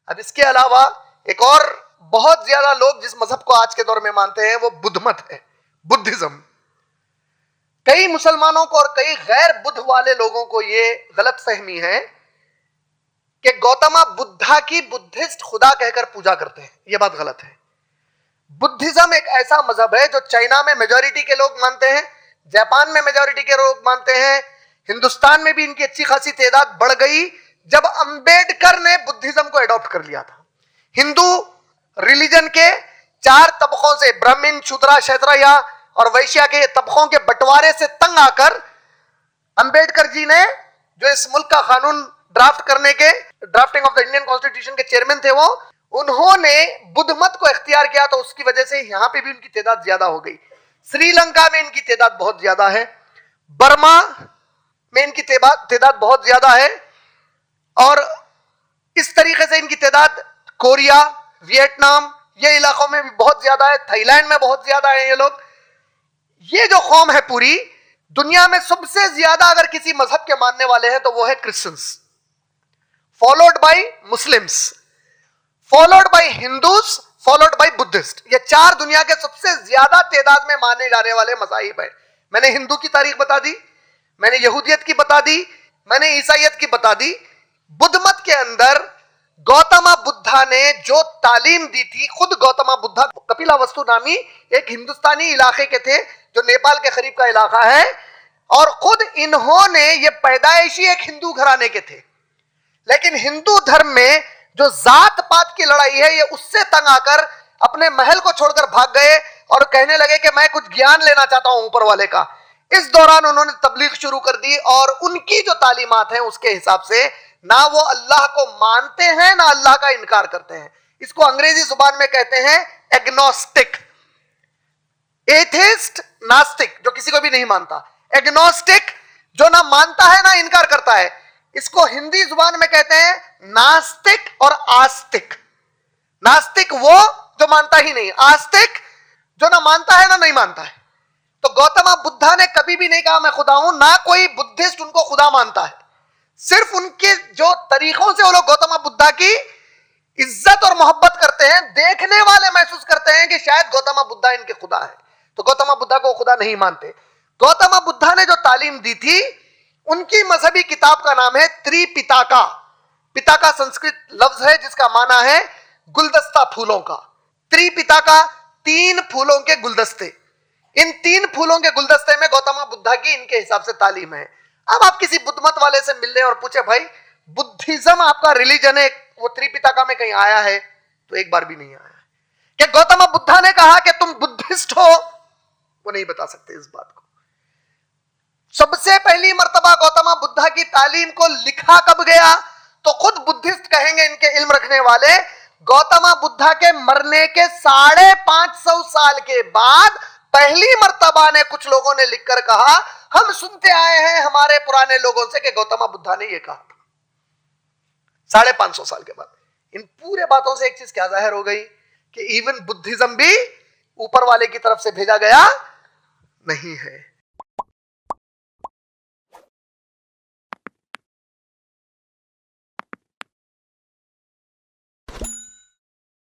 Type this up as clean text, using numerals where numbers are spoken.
अब इसके अलावा एक और बहुत ज्यादा लोग जिस मजहब को आज के दौर में मानते हैं वो बुद्ध मत है, बुद्धिज्म। कई मुसलमानों को और कई गैर बुद्ध वाले लोगों को ये गलत फहमी है कि गौतम बुद्धा की बुद्धिस्ट खुदा कहकर पूजा करते हैं। यह बात गलत है। बुद्धिज्म एक ऐसा मजहब है जो चाइना में मेजॉरिटी के लोग मानते हैं, जापान में मेजॉरिटी के लोग मानते हैं, हिंदुस्तान में भी इनकी अच्छी खासी तादाद बढ़ गई जब अंबेडकर ने बुद्धिज्म को एडॉप्ट कर लिया था। हिंदू रिलीजन के 4 तबकों से, ब्राह्मण, शूद्रा, क्षत्रिय और वैश्य के तबकों के बंटवारे से तंग आकर अंबेडकर जी ने, जो इस मुल्क का कानून ड्राफ्ट करने के, drafting of the Indian constitution के चेयरमैन थे, वो उन्होंने बुद्ध मत को इख्तियार किया, तो उसकी वजह से यहां पे भी उनकी तादाद ज्यादा हो गई। श्रीलंका में इनकी तादाद बहुत ज्यादा है, बर्मा में इनकी तादाद बहुत ज्यादा है, और इस तरीके से इनकी तादाद कोरिया, वियतनाम, ये इलाकों में भी बहुत ज्यादा है, थाईलैंड में बहुत ज्यादा है ये लोग। ये जो कौम है पूरी दुनिया में सबसे ज्यादा अगर किसी मजहब के मानने वाले हैं तो वो है Christians, followed by Muslims, followed by Hindus, followed by Buddhist. ये 4 दुनिया के सबसे ज्यादा तादाद में माने जाने वाले मज़ाहिब हैं। मैंने हिंदू की तारीख बता दी, मैंने यहूदियत की बता दी, मैंने ईसाइयत की बता दी। बुद्ध मत के अंदर गौतम बुद्धा ने जो तालीम दी थी, खुद गौतम बुद्धा कपिलावस्तु नामी एक हिंदुस्तानी इलाके के थे जो नेपाल के करीब का इलाका है, और खुद इन्होंने ये पैदाइशी एक हिंदू घराने के थे, लेकिन हिंदू धर्म में जो जात पात की लड़ाई है ये उससे तंग आकर अपने महल को छोड़कर भाग गए और कहने लगे कि मैं कुछ ज्ञान लेना चाहता हूं ऊपर वाले का। इस दौरान उन्होंने तबलीग शुरू कर दी, और उनकी जो तालीमात हैं उसके हिसाब से ना वो अल्लाह को मानते हैं ना अल्लाह का इनकार करते हैं। इसको अंग्रेजी जुबान में कहते हैं एग्नोस्टिक। एथिस्ट, नास्तिक, जो किसी को भी नहीं मानता। एग्नोस्टिक, जो ना मानता है ना इनकार करता है। इसको हिंदी जुबान में कहते हैं नास्तिक और आस्तिक। नास्तिक वो जो मानता ही नहीं, आस्तिक जो ना मानता है ना नहीं मानता है। तो गौतम बुद्धा ने कभी भी नहीं कहा मैं खुदा हूं, ना कोई बुद्धिस्ट उनको खुदा मानता है। सिर्फ उनके जो तरीकों से वो लोग गौतम बुद्धा की इज्जत और मोहब्बत करते हैं, देखने वाले महसूस करते हैं कि शायद गौतम बुद्धा इनके खुदा है, तो गौतम बुद्धा को खुदा नहीं मानते। गौतम बुद्धा ने जो तालीम दी थी, उनकी मजहबी किताब का नाम है त्रिपिताका। पिताका संस्कृत लफ्ज है जिसका माना है गुलदस्ता फूलों का। त्रिपिताका 3 फूलों के गुलदस्ते। इन 3 फूलों के गुलदस्ते में गौतम बुद्धा की इनके हिसाब से तालीम है। अब आप किसी बुद्ध मत वाले से मिल रहे और पूछे भाई बुद्धिज्म आपका रिलीजन है, वो त्रिपिताका में कहीं आया है? तो एक बार भी नहीं आया है। कि गौतम बुद्धा ने कहा कि तुम बुद्धिस्ट हो, वो नहीं बता सकते इस बात को। सबसे पहली मर्तबा गौतम बुद्धा की तालीम को लिखा कब गया? तो खुद बुद्धिस्ट कहेंगे इनके इल्म रखने वाले, गौतम बुद्धा के मरने के 550 साल के बाद पहली मर्तबा ने कुछ लोगों ने लिखकर कहा हम सुनते आए हैं हमारे पुराने लोगों से कि गौतम बुद्धा ने यह कहा था। 550 साल के बाद इन पूरे बातों से एक चीज क्या जाहिर हो गई कि इवन बुद्धिज्म भी ऊपर वाले की तरफ से भेजा गया नहीं है।